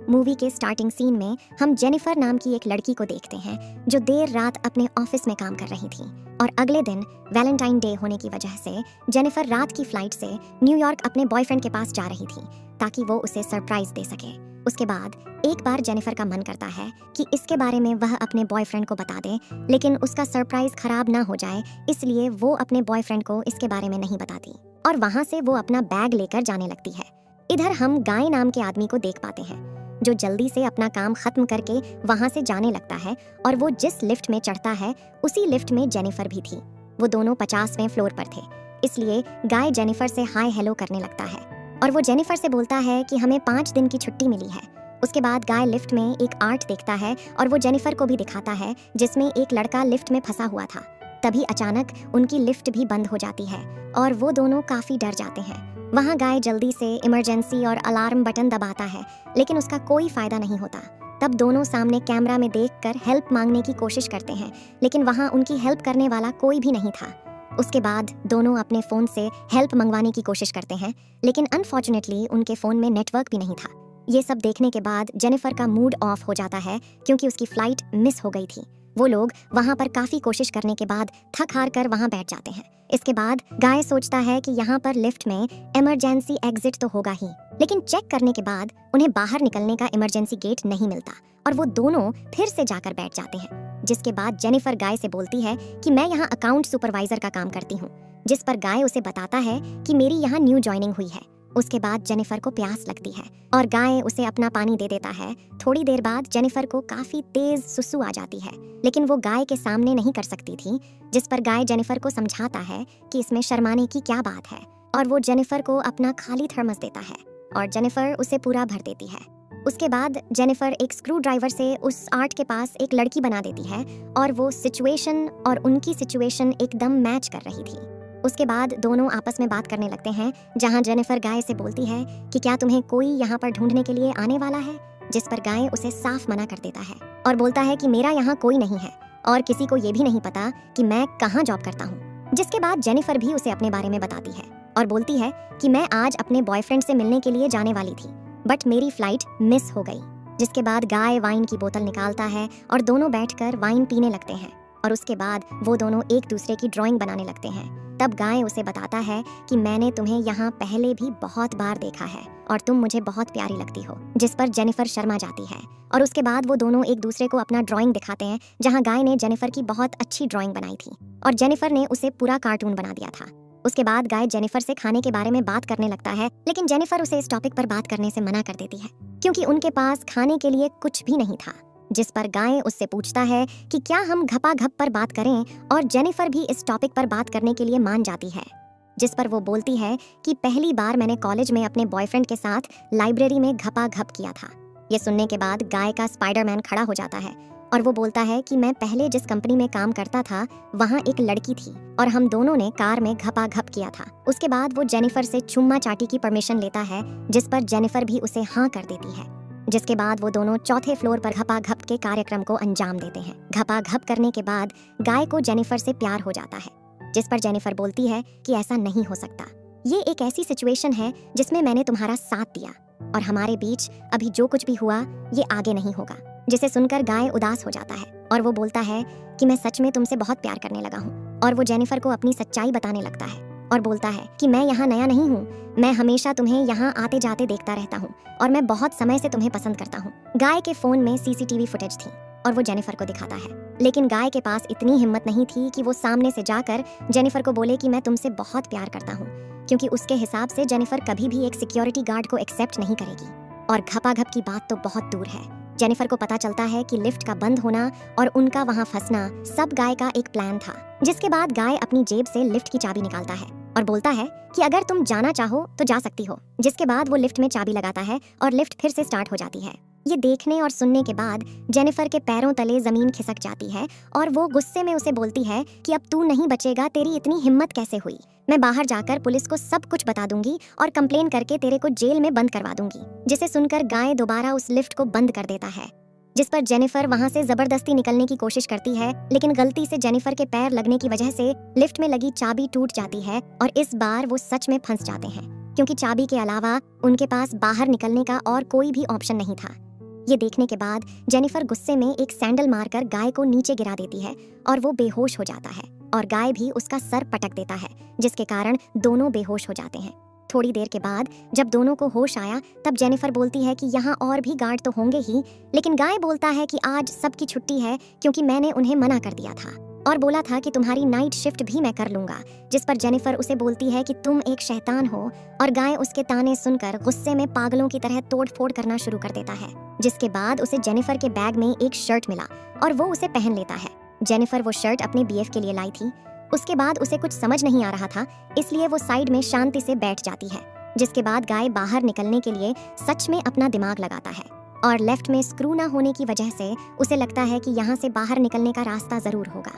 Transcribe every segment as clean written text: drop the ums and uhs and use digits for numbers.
Movie के starting scene में हम जेनिफर नाम की एक लड़की को देखते हैं जो देर रात अपने ऑफिस में काम कर रही थी और अगले दिन वैलेंटाइन डे होने की वजह से जेनिफर रात की फ्लाइट से न्यूयॉर्क अपने बॉयफ्रेंड के पास जा रही थी ताकि वो उसे सरप्राइज दे सके। उसके बाद एक बार जेनिफर का मन करता है कि इसके बारे में वह अपने बॉयफ्रेंड को बता दे, लेकिन उसका सरप्राइज खराब ना हो जाए इसलिए वो अपने बॉयफ्रेंड को इसके बारे में नहीं बताती और वहां से वो अपना बैग लेकर जाने लगती है। इधर हम गाय नाम के आदमी को देख पाते हैं जो जल्दी से अपना काम खत्म करके वहां से जाने लगता है और वो जिस लिफ्ट में चढ़ता है उसी लिफ्ट में जेनिफर भी थी। वो दोनों 50वें फ्लोर पर थे, इसलिए गाय जेनिफर से हाय हेलो करने लगता है और वो जेनिफर से बोलता है कि हमें 5 दिन की छुट्टी मिली है। उसके बाद गाय लिफ्ट में एक आर्ट देखता है और वो जेनिफर को भी दिखाता है जिसमें एक लड़का लिफ्ट में फंसा हुआ था। तभी अचानक उनकी लिफ्ट भी बंद हो जाती है और वो दोनों काफी डर जाते हैं। वहाँ गाय जल्दी से इमरजेंसी और अलार्म बटन दबाता है, लेकिन उसका कोई फायदा नहीं होता। तब दोनों सामने कैमरा में देखकर हेल्प मांगने की कोशिश करते हैं, लेकिन वहाँ उनकी हेल्प करने वाला कोई भी नहीं था। उसके बाद दोनों अपने फ़ोन से हेल्प मंगवाने की कोशिश करते हैं, लेकिन अनफॉर्चुनेटली उनके फ़ोन में नेटवर्क भी नहीं था। ये सब देखने के बाद जेनिफर का मूड ऑफ हो जाता है क्योंकि उसकी फ़्लाइट मिस हो गई थी। वो लोग वहाँ पर काफ़ी कोशिश करने के बाद थक हार कर वहाँ बैठ जाते हैं। इसके बाद गाय सोचता है कि यहाँ पर लिफ्ट में इमरजेंसी एग्जिट तो होगा ही, लेकिन चेक करने के बाद उन्हें बाहर निकलने का इमरजेंसी गेट नहीं मिलता और वो दोनों फिर से जाकर बैठ जाते हैं। जिसके बाद जेनिफर गाय से बोलती है कि मैं यहाँ अकाउंट सुपरवाइजर का काम करती हूँ, जिस पर गाय उसे बताता है कि मेरी यहाँ न्यू ज्वाइनिंग हुई है। उसके बाद जेनिफर को प्यास लगती है और गाय उसे अपना पानी दे देता है। थोड़ी देर बाद जेनिफर को काफी तेज सुसु आ जाती है, लेकिन वो गाय के सामने नहीं कर सकती थी, जिस पर गाय जेनिफर को समझाता है कि इसमें शर्माने की क्या बात है और वो जेनिफर को अपना खाली थर्मस देता है और जेनिफर उसे पूरा भर देती है। उसके बाद जेनिफर एक स्क्रू ड्राइवर से उस आर्ट के पास एक लड़की बना देती है और वो सिचुएशन और उनकी सिचुएशन एकदम मैच कर रही थी। उसके बाद दोनों आपस में बात करने लगते हैं, जहां जेनिफर गाय से बोलती है कि क्या तुम्हें कोई यहाँ पर ढूंढने के लिए आने वाला है, जिस पर गाय उसे साफ मना कर देता है और बोलता है कि मेरा यहाँ कोई नहीं है और किसी को ये भी नहीं पता कि मैं कहाँ जॉब करता हूँ। जिसके बाद जेनिफर भी उसे अपने बारे में बताती है और बोलती है कि मैं आज अपने बॉयफ्रेंड से मिलने के लिए जाने वाली थी, बट मेरी फ्लाइट मिस हो गई। जिसके बाद गाय वाइन की बोतल निकालता है और दोनों बैठकर वाइन पीने लगते हैं और उसके बाद वो दोनों एक दूसरे की ड्राइंग बनाने लगते हैं। तब गाय उसे बताता है कि मैंने तुम्हें यहाँ पहले भी बहुत बार देखा है और तुम मुझे बहुत प्यारी लगती हो, जिस पर जेनिफर शर्मा जाती है और उसके बाद वो दोनों एक दूसरे को अपना ड्राइंग दिखाते हैं, जहाँ गाय ने जेनिफर की बहुत अच्छी ड्राइंग बनाई थी और जेनिफर ने उसे पूरा कार्टून बना दिया था। उसके बाद गाय जेनिफर से खाने के बारे में बात करने लगता है, लेकिन जेनिफर उसे इस टॉपिक पर बात करने से मना कर देती है क्योंकि उनके पास खाने के लिए कुछ भी नहीं था। जिस पर गाय उससे पूछता है कि क्या हम घपाघप पर बात करें और जेनिफर भी इस टॉपिक पर बात करने के लिए मान जाती है। जिस पर वो बोलती है कि पहली बार मैंने कॉलेज में अपने बॉयफ्रेंड के साथ लाइब्रेरी में घपाघप किया था। ये सुनने के बाद गाय का स्पाइडरमैन खड़ा हो जाता है और वो बोलता है कि मैं पहले जिस कंपनी में काम करता था वहाँ एक लड़की थी और हम दोनों ने कार में घपाघप किया था। उसके बाद वो जेनिफर से चुम्मा चाटी की परमिशन लेता है, जिस पर जेनिफर भी उसे हाँ कर देती है। जिसके बाद वो दोनों चौथे फ्लोर पर घपाघप के कार्यक्रम को अंजाम देते हैं। घपाघप करने के बाद गाय को जेनिफर से प्यार हो जाता है, जिस पर जेनिफर बोलती है कि ऐसा नहीं हो सकता, ये एक ऐसी सिचुएशन है जिसमें मैंने तुम्हारा साथ दिया और हमारे बीच अभी जो कुछ भी हुआ ये आगे नहीं होगा। जिसे सुनकर गाय उदास हो जाता है और वो बोलता है कि मैं सच में तुमसे बहुत प्यार करने लगा हूँ और वो जेनिफर को अपनी सच्चाई बताने लगता है और बोलता है कि मैं यहाँ नया नहीं हूँ, मैं हमेशा तुम्हें यहाँ आते जाते देखता रहता हूँ और मैं बहुत समय से तुम्हें पसंद करता हूँ। गाय के फोन में सीसीटीवी फुटेज थी और वो जेनिफर को दिखाता है, लेकिन गाय के पास इतनी हिम्मत नहीं थी कि वो सामने से जाकर जेनिफर को बोले कि मैं तुमसे बहुत प्यार करता हूँ, क्योंकि उसके हिसाब से जेनिफर कभी भी एक सिक्योरिटी गार्ड को एक्सेप्ट नहीं करेगी और घपाघप की बात तो बहुत दूर है। जेनिफर को पता चलता है कि लिफ्ट का बंद होना और उनका वहाँ फंसना सब गाय का एक प्लान था। जिसके बाद गाय अपनी जेब से लिफ्ट की चाबी निकालता है और बोलता है कि अगर तुम जाना चाहो तो जा सकती हो। जिसके बाद वो लिफ्ट में चाबी लगाता है और लिफ्ट फिर से स्टार्ट हो जाती है। ये देखने और सुनने के बाद जेनिफर के पैरों तले जमीन खिसक जाती है और वो गुस्से में उसे बोलती है कि अब तू नहीं बचेगा, तेरी इतनी हिम्मत कैसे हुई, मैं बाहर जाकर पुलिस को सब कुछ बता दूंगी और कंप्लेन करके तेरे को जेल में बंद करवा दूंगी। जिसे सुनकर गाय दोबारा उस लिफ्ट को बंद कर देता है, जिस पर जेनिफर वहां से जबरदस्ती निकलने की कोशिश करती है, लेकिन गलती से जेनिफर के पैर लगने की वजह से लिफ्ट में लगी चाबी टूट जाती है और इस बार वो सच में फंस जाते हैं, क्योंकि चाबी के अलावा उनके पास बाहर निकलने का और कोई भी ऑप्शन नहीं था। ये देखने के बाद जेनिफर गुस्से में एक सैंडल मारकर गाय को नीचे गिरा देती है और वो बेहोश हो जाता है और गाय भी उसका सर पटक देता है, जिसके कारण दोनों बेहोश हो जाते हैं। थोड़ी देर के बाद जब दोनों को होश आया तब जेनिफर बोलती है कि यहाँ और भी गार्ड तो होंगे ही, लेकिन गाय बोलता है कि आज सबकी छुट्टी है क्योंकि मैंने उन्हें मना कर दिया था और बोला था कि तुम्हारी नाइट शिफ्ट भी मैं कर लूंगा। जिस पर जेनिफर उसे बोलती है कि तुम एक शैतान हो और गाय उसके ताने सुनकर गुस्से में पागलों की तरह तोड़ फोड़ करना शुरू कर देता है। जिसके बाद उसे जेनिफर के बैग में एक शर्ट मिला और वो उसे पहन लेता है। जेनिफर वो शर्ट अपने बीएफ के लिए लाई थी। उसके बाद उसे कुछ समझ नहीं आ रहा था, इसलिए वो साइड में शांति से बैठ जाती है। जिसके बाद गाय बाहर निकलने के लिए सच में अपना दिमाग लगाता है और लेफ्ट में स्क्रू ना होने की वजह से उसे लगता है कि यहाँ से बाहर निकलने का रास्ता जरूर होगा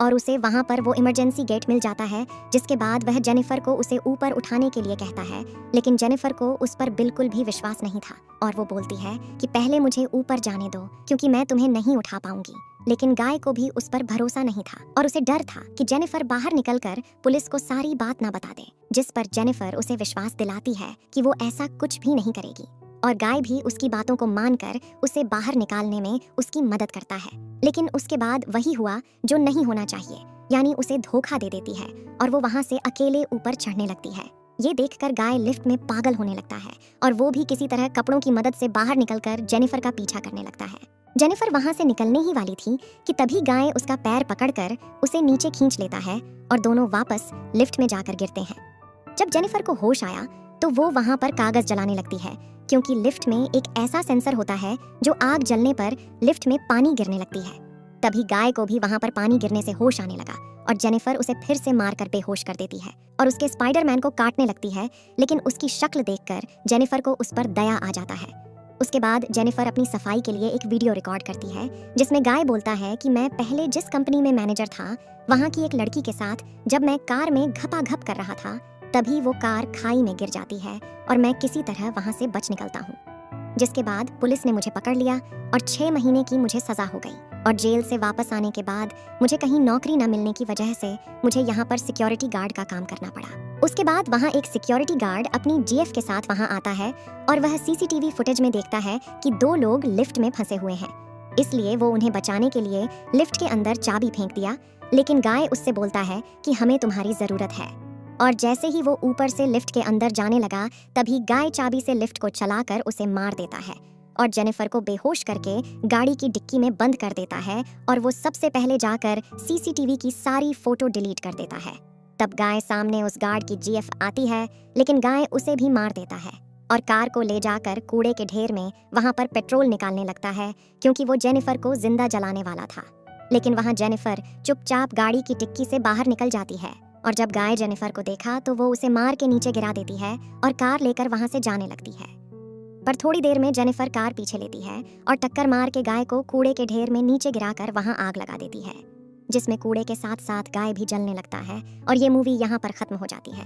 और उसे वहाँ पर वो इमरजेंसी गेट मिल जाता है। जिसके बाद वह जेनिफर को उसे ऊपर उठाने के लिए कहता है, लेकिन जेनिफर को उस पर बिल्कुल भी विश्वास नहीं था और वो बोलती है कि पहले मुझे ऊपर जाने दो क्योंकि मैं तुम्हें नहीं उठा पाऊंगी। लेकिन गाय को भी उस पर भरोसा नहीं था और उसे डर था कि जेनिफर बाहर निकलकर पुलिस को सारी बात ना बता दे। जिस पर जेनिफर उसे विश्वास दिलाती है कि वो ऐसा कुछ भी नहीं करेगी और गाय भी उसकी बातों को मानकर उसे बाहर निकालने में उसकी मदद करता है। लेकिन उसके बाद वही हुआ जो नहीं होना चाहिए, यानी उसे धोखा दे देती है और वो वहाँ से अकेले ऊपर चढ़ने लगती है। ये देखकर गाय लिफ्ट में पागल होने लगता है और वो भी किसी तरह कपड़ों की मदद से बाहर निकलकर जेनिफर का पीछा करने लगता है। जेनिफर वहाँ से निकलने ही वाली थी कि तभी गाय उसका पैर पकड़कर उसे नीचे खींच लेता है और दोनों वापस लिफ्ट में जाकर गिरते हैं। जब जेनिफर को होश आया तो वो वहाँ पर कागज जलाने लगती है क्योंकि लिफ्ट में एक ऐसा सेंसर होता है जो आग जलने पर लिफ्ट में पानी गिरने लगती है। तभी गाय को भी वहाँ पर पानी गिरने से होश आने लगा और जेनिफर उसे फिर से मारकर बेहोश कर देती है और उसके स्पाइडरमैन को काटने लगती है, लेकिन उसकी शक्ल देखकर जेनिफर को उस पर दया आ जाता है। उसके बाद जेनिफर अपनी सफाई के लिए एक वीडियो रिकॉर्ड करती है जिसमें गाय बोलता है कि मैं पहले जिस कंपनी में मैनेजर था वहाँ की एक लड़की के साथ जब मैं कार में घपाघप कर रहा था तभी वो कार खाई में गिर जाती है और मैं किसी तरह वहाँ से बच निकलता हूँ। जिसके बाद पुलिस ने मुझे पकड़ लिया और 6 महीने की मुझे सजा हो गई और जेल से वापस आने के बाद मुझे कहीं नौकरी न मिलने की वजह से मुझे यहाँ पर सिक्योरिटी गार्ड का काम करना पड़ा। उसके बाद वहाँ एक सिक्योरिटी गार्ड अपनी जीएफ के साथ वहाँ आता है और वह सीसीटीवी फुटेज में देखता है कि 2 लोग लिफ्ट में फंसे हुए हैं, इसलिए वो उन्हें बचाने के लिए लिफ्ट के अंदर चाबी फेंक दिया। लेकिन गाय उससे बोलता है कि हमें तुम्हारी जरूरत है और जैसे ही वो ऊपर से लिफ्ट के अंदर जाने लगा तभी गाय चाबी से लिफ्ट को चलाकर उसे मार देता है और जेनिफर को बेहोश करके गाड़ी की डिक्की में बंद कर देता है और वो सबसे पहले जाकर सीसीटीवी की सारी फोटो डिलीट कर देता है। तब गाय सामने उस गार्ड की जीएफ आती है, लेकिन गाय उसे भी मार देता है और कार को ले जाकर कूड़े के ढेर में वहां पर पेट्रोल निकालने लगता है क्योंकि वो जेनिफर को जिंदा जलाने वाला था। लेकिन वहां जेनिफर चुपचाप गाड़ी की डिक्की से बाहर निकल जाती है और जब गाय जेनिफर को देखा तो वो उसे मार के नीचे गिरा देती है और कार लेकर वहां से जाने लगती है। पर थोड़ी देर में जेनिफर कार पीछे लेती है और टक्कर मार के गाय को कूड़े के ढेर में नीचे गिराकर वहां आग लगा देती है, जिसमें कूड़े के साथ साथ गाय भी जलने लगता है और ये मूवी यहाँ पर खत्म हो जाती है।